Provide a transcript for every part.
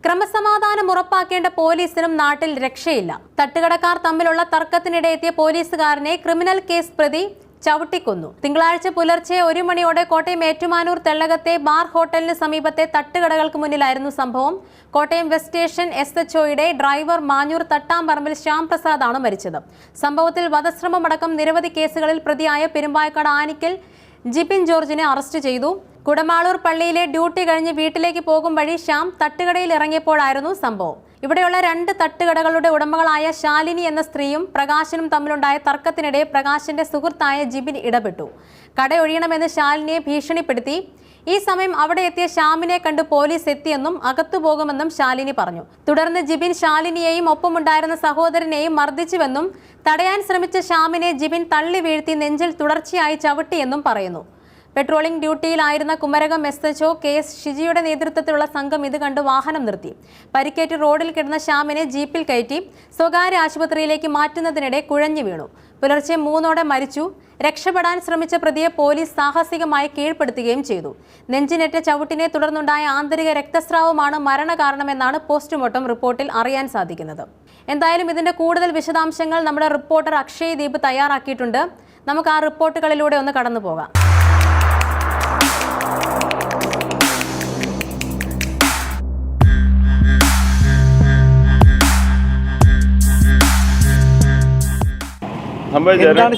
ക്രമസമാധാനം ഉറപ്പാക്കേണ്ട പോലീസിനും നാട്ടിൽ രക്ഷയില്ല. തട്ടുകടക്കാർ തമ്മിലുള്ള തർക്കത്തിനിടെ എത്തിയ പോലീസുകാരനെ ക്രിമിനൽ കേസ് പ്രതി ചവിട്ടിക്കൊന്നു. തിങ്കളാഴ്ച പുലർച്ചെ 1 മണിയോടെ കോട്ടയം ഏറ്റുമാനൂർ തെള്ളകത്തെ ബാർ ഹോട്ടലിന് സമീപത്തെ തട്ടുകടകൾക്ക് മുന്നിലായിരുന്നു സംഭവം. കോട്ടയം വെസ്റ്റ് സ്റ്റേഷൻ SHOയുടെ ഡ്രൈവർ മാഞ്ഞൂർ തട്ടാംപറമ്പിൽ ശ്യാംപ്രസാദ് ആണ് മരിച്ചത്. സംഭവത്തിൽ വധശ്രമമടക്കം നിരവധി കേസുകളിൽ പ്രതിയായ പെരുമ്പായക്കാട് ആനിക്കൽ ജിബിൻ ജോർജിനെ അറസ്റ്റ് ചെയ്തു. കുടമാളൂർ പള്ളിയിലെ ഡ്യൂട്ടി കഴിഞ്ഞ് വീട്ടിലേക്ക് പോകും വഴി ശ്യാം തട്ടുകടയിൽ ഇറങ്ങിയപ്പോഴായിരുന്നു സംഭവം. ഇവിടെയുള്ള 2 തട്ടുകടകളുടെ ഉടമകളായ ശാലിനി എന്ന സ്ത്രീയും പ്രകാശനും തമ്മിലുണ്ടായ തർക്കത്തിനിടെ പ്രകാശിന്റെ സുഹൃത്തായ ജിബിൻ ഇടപെട്ടു. കടയൊഴിയണമെന്ന് ശാലിനിയെ ഭീഷണിപ്പെടുത്തി. ഈ സമയം അവിടെ എത്തിയ ശ്യാമിനെ കണ്ട് പോലീസ് എത്തിയെന്നും അകത്തു പോകുമെന്നും ശാലിനി പറഞ്ഞു. തുടർന്ന് ജിബിൻ ശാലിനിയെയും ഒപ്പമുണ്ടായിരുന്ന സഹോദരനെയും മർദ്ദിച്ചുവെന്നും തടയാൻ ശ്രമിച്ച ശ്യാമിനെ ജിബിൻ തള്ളി വീഴ്ത്തി നെഞ്ചിൽ തുടർച്ചയായി ചവിട്ടിയെന്നും പറയുന്നു. പെട്രോളിംഗ് ഡ്യൂട്ടിയിലായിരുന്ന കുമരകം SHO KS ഷിജിയുടെ നേതൃത്വത്തിലുള്ള സംഘം ഇത് കണ്ട് വാഹനം നിർത്തി. പരിക്കേറ്റ് റോഡിൽ കിടന്ന ശ്യാമിനെ ജീപ്പിൽ കയറ്റി സ്വകാര്യ ആശുപത്രിയിലേക്ക് മാറ്റുന്നതിനിടെ കുഴഞ്ഞു വീണു. പുലർച്ചെ 3ഓടെ മരിച്ചു. രക്ഷപ്പെടാൻ ശ്രമിച്ച പ്രതിയെ പോലീസ് സാഹസികമായി കീഴ്പ്പെടുത്തുകയും ചെയ്തു. നെഞ്ചിനേറ്റ ചവിട്ടിനെ തുടർന്നുണ്ടായ ആന്തരിക രക്തസ്രാവമാണ് മരണകാരണമെന്നാണ് പോസ്റ്റ്മോർട്ടം റിപ്പോർട്ടിൽ അറിയാൻ സാധിക്കുന്നത്. എന്തായാലും ഇതിന്റെ കൂടുതൽ വിശദാംശങ്ങൾ നമ്മുടെ റിപ്പോർട്ടർ അക്ഷയ് ദീപ് തയ്യാറാക്കിയിട്ടുണ്ട്. നമുക്ക് ആ റിപ്പോർട്ടുകളിലൂടെ ഒന്ന് കടന്നു പോകാം.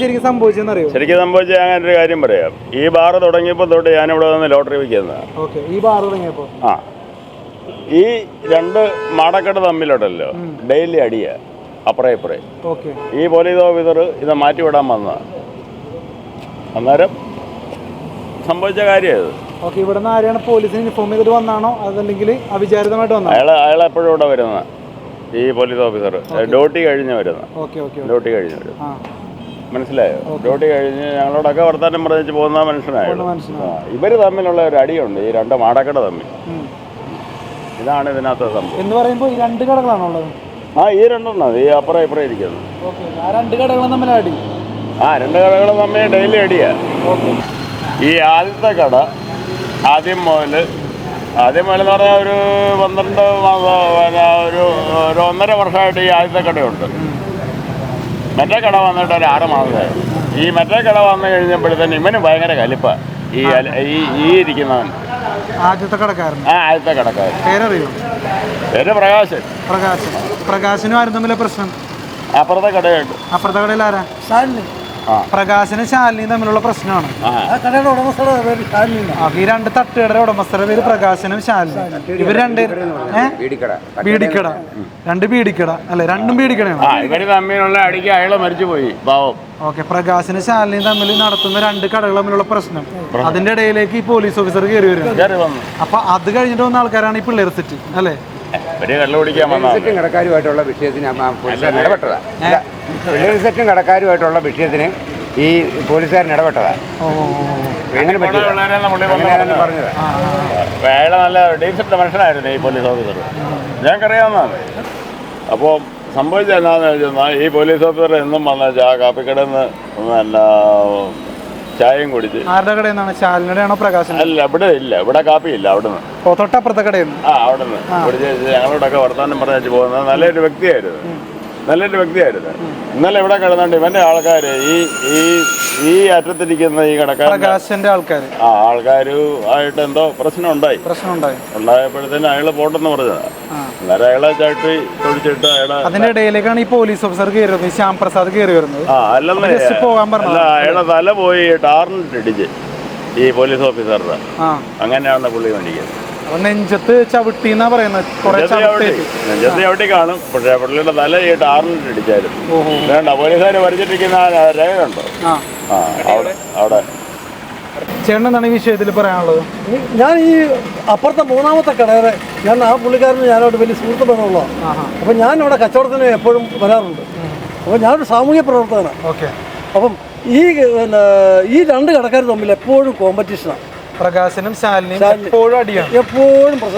ശരിക്കും സംഭവിച്ച അങ്ങനെ ഒരു കാര്യം പറയാം. ഈ ബാർ തുടങ്ങിയപ്പോൾ തൊട്ട് ഞാനിവിടെ വന്ന് ലോട്ടറി വിൽക്കുന്നത്. ഈ 2 മാടക്കട തമ്മിലുണ്ടല്ലോ ഡെയിലി അടിയ അപ്പുറേ ഇപ്പുറേ. ഈ പോലീസ് ഓഫീസർ ഇത് മാറ്റിവിടാൻ വന്നതാണ്. അന്നേരം സംഭവിച്ച കാര്യം അയാൾ എപ്പോഴും ഇവിടെ വരുന്ന ഈ പോലീസ് ഓഫീസർ ഡ്യൂട്ടി കഴിഞ്ഞ് വരുന്ന മനസ്സിലായോ? ഡ്യൂട്ടി കഴിഞ്ഞ് ഞങ്ങളോടൊക്കെ വർത്താനം പറഞ്ഞിട്ട് പോകുന്ന മനുഷ്യനായിരുന്നു. ഇവര് തമ്മിലുള്ള ഒരു അടിയുണ്ട്, ഈ 2 മാടക്കട തമ്മിൽ. ഇതാണ് ഇതിനകത്ത് സംഭവം എന്ന് പറയുമ്പോൾ ഈ 2 കടകളാണുള്ളത്. ഈ 2 ഈ അപ്പുറം ഇപ്പുറം ഇരിക്കുന്നത്. 2 കടകളും തമ്മിൽ അടി. 2 കടകളും തമ്മിൽ ഡെയിലി അടിയാ. ഈ ആദ്യത്തെ കട ആദ്യം മുതൽ എന്ന് പറഞ്ഞാൽ ഒരു 12 ഒരു 1.5 വർഷമായിട്ട് ഈ ആദ്യത്തെ കടയുണ്ട്. മറ്റേ കട വന്നിട്ട് ഒരു 6 മാസമായി. ഈ മറ്റേ കട വന്നു കഴിഞ്ഞപ്പോഴത്തേന് ഇവന് ഭയങ്കര കലിപ്പ. ഈ ഇരിക്കുന്നവൻ ആദ്യത്തെ കടക്കാരൻ. ആദ്യത്തെ കടക്കാരൻ പേര് പ്രകാശനും ആരും തമ്മിലെ പ്രശ്നം. അപ്പുറത്തെ കടയുണ്ട്. അപ്പുറത്തെ കടയിൽ ആരാ? പ്രകാശനും ശാലിനിയും തമ്മിലുള്ള പ്രശ്നമാണ്. ഈ 2 തട്ടുകടയുടെ ഉടമസ്ഥരുടെ പേര് പ്രകാശനും ശാലിനി. ഇവർ 2 ബീഡിക്കട 2 ബീഡിക്കട അല്ലെ? 2 ബീഡിക്കടയാണ്. ഇവര് തമ്മിലുള്ള അടിക്ക് അയാളെ മരിച്ചുപോയി പാവം. പ്രകാശനും ശാലിനിയും തമ്മിൽ നടത്തുന്ന 2 കടകൾ തമ്മിലുള്ള പ്രശ്നം. അതിന്റെ ഇടയിലേക്ക് ഈ പോലീസ് ഓഫീസർ കയറി വരും. അപ്പൊ അത് കഴിഞ്ഞിട്ട് വന്ന ആൾക്കാരാണ് ഈ പിള്ളേർ സെറ്റ് അല്ലേ? കടക്കാരുമായിട്ടുള്ള വിഷയത്തിന് സെറ്റും കടക്കാരുമായിട്ടുള്ള വിഷയത്തിന് ഈ പോലീസുകാരൻ ഇടപെട്ടതാണ്. പറഞ്ഞത് അയാളെ നല്ല ഡീസന്റ് മനുഷ്യനായിരുന്നു ഈ പോലീസ് ഓഫീസർ, ഞങ്ങൾക്കറിയാവുന്നതാണ്. അപ്പോൾ സംഭവിച്ചത് എന്താണെന്ന് വെച്ചാൽ ഈ പോലീസ് ഓഫീസർ എന്നും വന്ന കാപ്പിക്കടയിൽ നിന്ന് ചായയും കുടിച്ച്. അല്ല, ഇവിടെ ഇല്ല, ഇവിടെ കാപ്പിയില്ല. അവിടുന്ന് തൊട്ടപ്പുറത്തെ കടയിൽ അവിടുന്ന് കുടിച്ച് ഞങ്ങളോടൊക്കെ വർത്താനം പറഞ്ഞു പോകുന്നത് നല്ലൊരു വ്യക്തിയായിരുന്നു. ഇന്നലെ ഇവിടെ കിടന്നുണ്ട് ഇവന്റെ ആൾക്കാർ ഈ അറ്റത്തിരിക്കുന്ന ഈ കടക്കാരന്റെ ആൾക്കാരുമായിട്ട് എന്തോ പ്രശ്നം ഉണ്ടായപ്പോഴത്തേന് അയാള് പോട്ടെന്ന് പറഞ്ഞതാ. അന്നേരം അയാളെ ചാട്ടി തൊഴിച്ചിട്ട് അതിന്റെ ഇടയിലേക്കാണ് ഈ പോലീസ് ഓഫീസർ കയറി ശ്യാംപ്രസാദ് കയറി വരുന്നത്. അയാളെ തല പോയി ടാറിനിട്ടിടിച്ച് ഈ പോലീസ് ഓഫീസറുടെ. അങ്ങനെയാണ് പുള്ളി മേടിക്കുന്നത്. നെഞ്ചത്ത് ചവിട്ടി എന്നാ പറയുന്നത്. നെഞ്ചത്ത് ചവിട്ടി കാണും, പക്ഷേ പുള്ളിയുടെ തല ഈ ടാറിനിട്ടിടിച്ചായിരുന്നു. വേണ്ട, പോലീസുകാർ വരച്ചിട്ടിരിക്കുന്ന രേഖയുണ്ടോ അവിടെ? ചേട്ടൻ എന്താണ് ഈ വിഷയത്തിൽ പറയാനുള്ളത്? ഞാൻ ഈ അപ്പുറത്തെ 3ാമത്തെ കടയുടെ ആ പുള്ളിക്കാരന് ഞാനോട് വലിയ സുഹൃത്ത് ബന്ധമുള്ളതാണ്. അപ്പം ഞാൻ ഇവിടെ കച്ചവടത്തിന് എപ്പോഴും വരാറുണ്ട്. അപ്പോൾ ഞാനൊരു സാമൂഹ്യ പ്രവർത്തകനാണ്. അപ്പം ഈ 2 കടക്കാർ തമ്മിൽ എപ്പോഴും കോമ്പറ്റീഷനാണ്. പ്രകാശനും ശാലിനിയും എപ്പോഴും അടിയാണ്.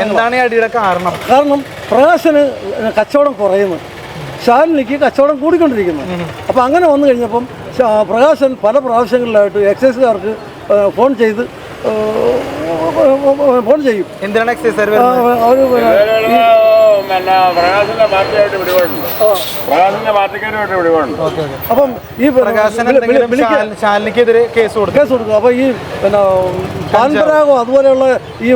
എന്താണ് ഈ അടിയുടെ കാരണം? പ്രകാശന് കച്ചവടം കുറയുന്നു, ശാലിനിക്ക് കച്ചവടം കൂടിക്കൊണ്ടിരിക്കുന്നു. അപ്പം അങ്ങനെ വന്നു കഴിഞ്ഞപ്പം പ്രകാശൻ പല പ്രാവശ്യങ്ങളിലായിട്ട് എക്സൈസുകാർക്ക് ഫോൺ ചെയ്യും. എന്തിനാണ് എക്സൈസുകാർ? പിന്നെ പ്രകാശിന്റെ പാർട്ടിയായിട്ട് പിടിപാടുണ്ട്. പ്രകാശിന്റെ പാർട്ടിക്കാരുമായിട്ട് പിടിപാടുണ്ട്. അപ്പം ഈ ശാലിനിക്കെതിരെ കേസ് കൊടുക്കും. അപ്പോൾ ഈ പിന്നെ പാൻപരാഗോ അതുപോലെയുള്ള ഈ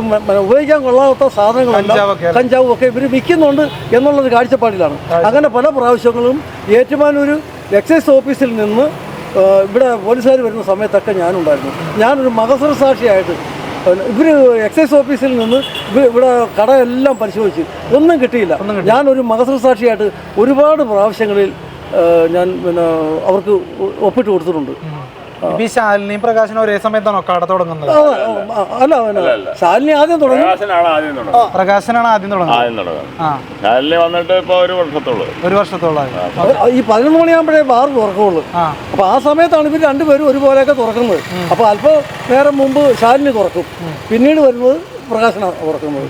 ഉപയോഗിക്കാൻ കൊള്ളാത്ത സാധനങ്ങളെല്ലാം കഞ്ചാവും ഒക്കെ ഇവർ വിൽക്കുന്നുണ്ട് എന്നുള്ളൊരു കാഴ്ചപ്പാടിലാണ്. അങ്ങനെ പല പ്രാവശ്യങ്ങളും ഏറ്റുമാനൂർ എക്സൈസ് ഓഫീസിൽ നിന്ന് ഇവിടെ പോലീസുകാർ വരുന്ന സമയത്തൊക്കെ ഞാനുണ്ടായിരുന്നു. ഞാനൊരു മകസർ സാക്ഷിയായിട്ട് ഇവർ എക്സൈസ് ഓഫീസിൽ നിന്ന് ഇവിടെ കടയെല്ലാം പരിശോധിച്ച് ഒന്നും കിട്ടിയില്ല. ഞാനൊരു മകസർ സാക്ഷിയായിട്ട് ഒരുപാട് പ്രാവശ്യങ്ങളിൽ ഞാൻ പിന്നെ അവർക്ക് ഒപ്പിട്ട് കൊടുത്തിട്ടുണ്ട്. ഈ ശാലിനിയും പ്രകാശനും ഒരേ സമയത്താണോ കട തുടങ്ങുന്നത്? അല്ല, ശാലിനി ആദ്യം തുടങ്ങി. പ്രകാശനാണ് ആദ്യം തുടങ്ങുന്നത്. ശാലിനി വന്നിട്ട് ഇപ്പൊ ഒരു വർഷത്തോളമായി. ഈ 11 മണിയാകുമ്പോഴേ ബാർ തുറക്കുള്ളൂ. അപ്പൊ ആ സമയത്താണ് ഇവർ രണ്ടുപേരും ഒരുപോലെയൊക്കെ തുറക്കുന്നത്. അപ്പൊ അല്പം നേരം മുമ്പ് ശാലിനി തുറക്കും, പിന്നീട് വരുന്നത് പ്രകാശനാണ് തുറക്കുന്നത്.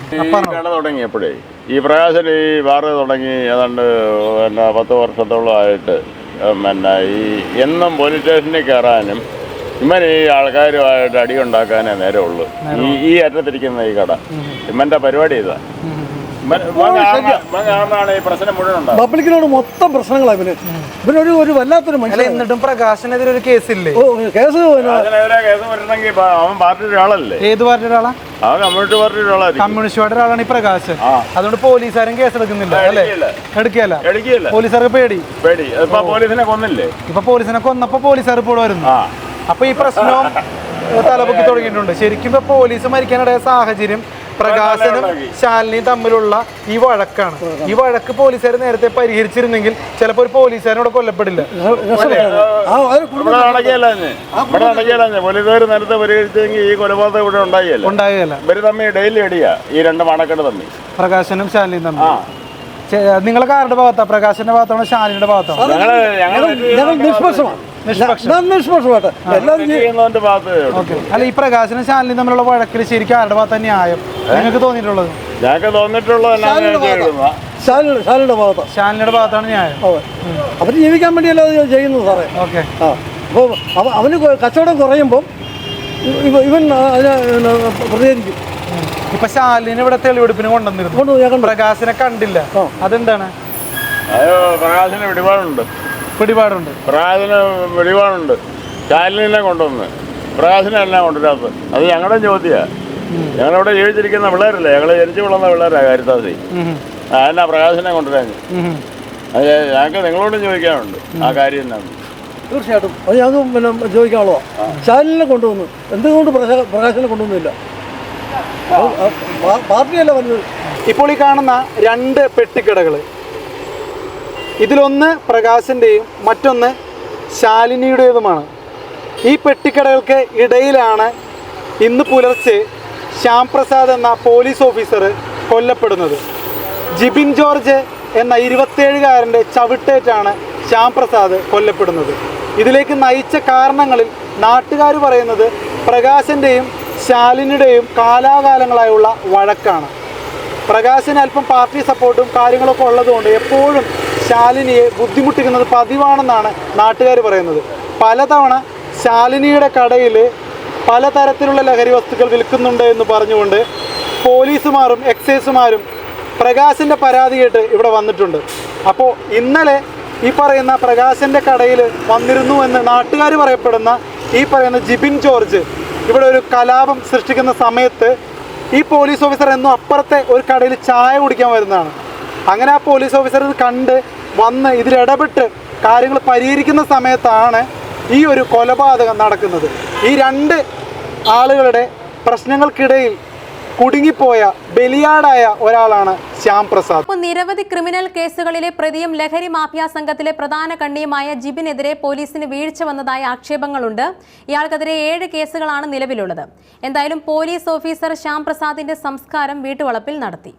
കട തുടങ്ങിയപ്പോഴേ ഈ പ്രകാശൻ ഈ ബാർ തുടങ്ങി ഏതാണ്ട് പിന്നെ 10 വർഷത്തോളമായിട്ട് പിന്നെ ഈ എന്നും പോലീസ് സ്റ്റേഷനിൽ കയറാനും ഇമ്മൻ ഈ ആൾക്കാരുമായിട്ട് അടി ഉണ്ടാക്കാനേ നേരമുള്ളൂ. ഈ അറ്റത്തിരിക്കുന്ന ഈ കട ഇമ്മന്റെ പരിപാടി ഇതാ. ഈ പ്രശ്നം മുഴുവൻ പബ്ലിക്കിനോട് മൊത്തം പ്രശ്നങ്ങളാണ് ഇവനൊരു വല്ലാത്തൊരു മനുഷ്യൻ. എന്നിട്ടും പ്രകാശനെതിരെ ഒരു കേസില്ലേ? കേസ് വരണമെങ്കിൽ അവൻ പാർട്ടിയുടെ ഒരാളല്ലേ? ഏത് പാർട്ടിയുടെ ആളാ? അവൻ കമ്മ്യൂണിസ്റ്റ് പാർട്ടിയുടെ ആളാണ്. കമ്മ്യൂണിസ്റ്റ് പാർട്ടിയുടെ ആളാണ് ഈ പ്രകാശൻ. അതുകൊണ്ട് പോലീസുകാരും കേസ് എടുക്കുന്നില്ല അല്ലേ? എടുക്കില്ല. പോലീസുകാർക്ക് പേടി. ഇപ്പൊ പോലീസിനെ കൊന്നില്ലേ? ഇപ്പൊ പോലീസിനെ കൊന്നപ്പോ പോലീസുകാർ ഇപ്പോൾ വരുന്നു. അപ്പൊ ഈ പ്രശ്നവും തലപൊക്കി തുടങ്ങിയിട്ടുണ്ട്. ശരിക്കും ഇപ്പൊ പോലീസ് മരിക്കാനിടയ സാഹചര്യം പ്രകാശനും ശാലിനിയും തമ്മിലുള്ള ഈ വഴക്കാണ്. ഈ വഴക്ക് പോലീസുകാർ നേരത്തെ പരിഹരിച്ചിരുന്നെങ്കിൽ ചിലപ്പോൾ ഒരു പോലീസുകാരനോട് കൊല്ലപ്പെടില്ല. പോലീസുകാർ നേരത്തെ പരിഹരിച്ചെങ്കിൽ ഈ കൊലപാതകം ഇവിടെ ഉണ്ടായില്ല. ഇവര് തമ്മിൽ ഡെയിലി അടിയാ ഈ രണ്ട് മണക്കെട്ട് തമ്മിൽ, പ്രകാശനും ശാലിനിയും തമ്മിൽ. നിങ്ങളൊക്കെ ആരുടെ ഭാഗത്താ? പ്രകാശന്റെ ഭാഗത്താണോ ശാലിനിയുടെ ഭാഗത്താണോ? അല്ല, ഈ പ്രകാശനും ശാലിനിയും തമ്മിലുള്ള വഴക്കിൽ ശരിക്കും ആരുടെ ഭാഗത്ത് ന്യായം നിങ്ങൾക്ക് തോന്നിയിട്ടുള്ളത്? ഞങ്ങൾക്ക് തോന്നിയിട്ടുള്ളത് ശാലിനിയുടെ ഭാഗത്താണ് ന്യായം. അവര് ജീവിക്കാൻ വേണ്ടിയല്ല ചെയ്യുന്നത് സാറേ. ഓക്കെ. അപ്പോൾ അവന് കച്ചവടം കുറയുമ്പോൾ ഇവൻ അതിനെ പ്രതികരിക്കും. ഇപ്പൊ ശാലിനി ഇവിടെ തെളിവെടുപ്പിന് കൊണ്ടുവന്നിരുന്നു, പ്രകാശനെ കണ്ടില്ല. അതെന്താണ്? പ്രകാശന് പിടിപാടുണ്ട്. ശാലിനെ കൊണ്ടുവന്ന് പ്രകാശനെ എല്ലാം കൊണ്ടുവരാത്തത് അത് ഞങ്ങളുടെ ചോദ്യമാണ്. ഞങ്ങളിവിടെ ജീവിച്ചിരിക്കുന്ന പിള്ളേരല്ലേ, ഞങ്ങൾ ജനിച്ചു വളർന്ന പിള്ളേരാ കാര്യത്താസി. എന്നാ പ്രകാശനെ കൊണ്ടുവരാൻ അത് ഞങ്ങൾക്ക് നിങ്ങളോടും ചോദിക്കാനുണ്ട്. ആ കാര്യം എന്നാണ്. തീർച്ചയായിട്ടും അത് ഞങ്ങൾക്ക് പിന്നെ ചോദിക്കാനുള്ളോ. ശാലിനെ കൊണ്ടുവന്നു, എന്തുകൊണ്ട് പ്രകാശനെ കൊണ്ടുവന്നില്ല? പാർട്ടിയല്ല വന്നത്. ഇപ്പോൾ ഈ കാണുന്ന 2 പെട്ടിക്കടകൾ, ഇതിലൊന്ന് പ്രകാശൻ്റെയും മറ്റൊന്ന് ശാലിനിയുടേതുമാണ്. ഈ പെട്ടിക്കടകൾക്ക് ഇടയിലാണ് ഇന്ന് പുലർച്ചെ ശ്യാം പ്രസാദ് എന്ന പോലീസ് ഓഫീസർ കൊല്ലപ്പെടുന്നത്. ജിബിൻ ജോർജ് എന്ന 27-കാരൻ്റെ ചവിട്ടേറ്റാണ് ശ്യാം പ്രസാദ് കൊല്ലപ്പെടുന്നത്. ഇതിലേക്ക് നയിച്ച കാരണങ്ങളിൽ നാട്ടുകാർ പറയുന്നത് പ്രകാശൻ്റെയും ശാലിനിയുടെയും കാലാകാലങ്ങളായുള്ള വഴക്കാണ്. പ്രകാശന് അല്പം പാർട്ടി സപ്പോർട്ടും കാര്യങ്ങളൊക്കെ ഉള്ളതുകൊണ്ട് എപ്പോഴും ശാലിനിയെ ബുദ്ധിമുട്ടിക്കുന്നത് പതിവാണെന്നാണ് നാട്ടുകാർ പറയുന്നത്. പലതവണ ശാലിനിയുടെ കടയിൽ പലതരത്തിലുള്ള ലഹരി വസ്തുക്കൾ വിൽക്കുന്നുണ്ട് എന്ന് പറഞ്ഞുകൊണ്ട് പോലീസുമാരും എക്സൈസുമാരും പ്രകാശിൻ്റെ പരാതി കേട്ട് ഇവിടെ വന്നിട്ടുണ്ട്. അപ്പോൾ ഇന്നലെ ഈ പറയുന്ന പ്രകാശിൻ്റെ കടയിൽ വന്നിരുന്നു എന്ന് നാട്ടുകാർ പറയപ്പെടുന്ന ഈ പറയുന്ന ജിബിൻ ജോർജ് ഇവിടെ ഒരു കലാപം സൃഷ്ടിക്കുന്ന സമയത്ത് ഈ പോലീസ് ഓഫീസർ എന്നും അപ്പുറത്തെ ഒരു കടയിൽ ചായ കുടിക്കാൻ വരുന്നതാണ്. അങ്ങനെ ആ പോലീസ് ഓഫീസർ ഇത് കണ്ട് വന്ന് ഇതിലിടപെട്ട് കാര്യങ്ങൾ പരിഹരിക്കുന്ന സമയത്താണ് ഈ ഒരു കൊലപാതകം നടക്കുന്നത്. ഈ 2 ആളുകളുടെ പ്രശ്നങ്ങൾക്കിടയിൽ കുടുങ്ങിപ്പോയ ബലിയാടായ ഒരാളാണ് ശ്യാം പ്രസാദ്. നിരവധി ക്രിമിനൽ കേസുകളിലെ പ്രതിയും ലഹരി മാഫിയ സംഘത്തിലെ പ്രധാന കണ്ണിയുമായ ജിബിനെതിരെ പോലീസിന് വീഴ്ച വന്നതായ ആക്ഷേപങ്ങളുണ്ട്. ഇയാൾക്കെതിരെ 7 കേസുകളാണ് നിലവിലുള്ളത്. എന്തായാലും പോലീസ് ഓഫീസർ ശ്യാം പ്രസാദിന്റെ സംസ്കാരം വീട്ടുവളപ്പിൽ നടത്തി.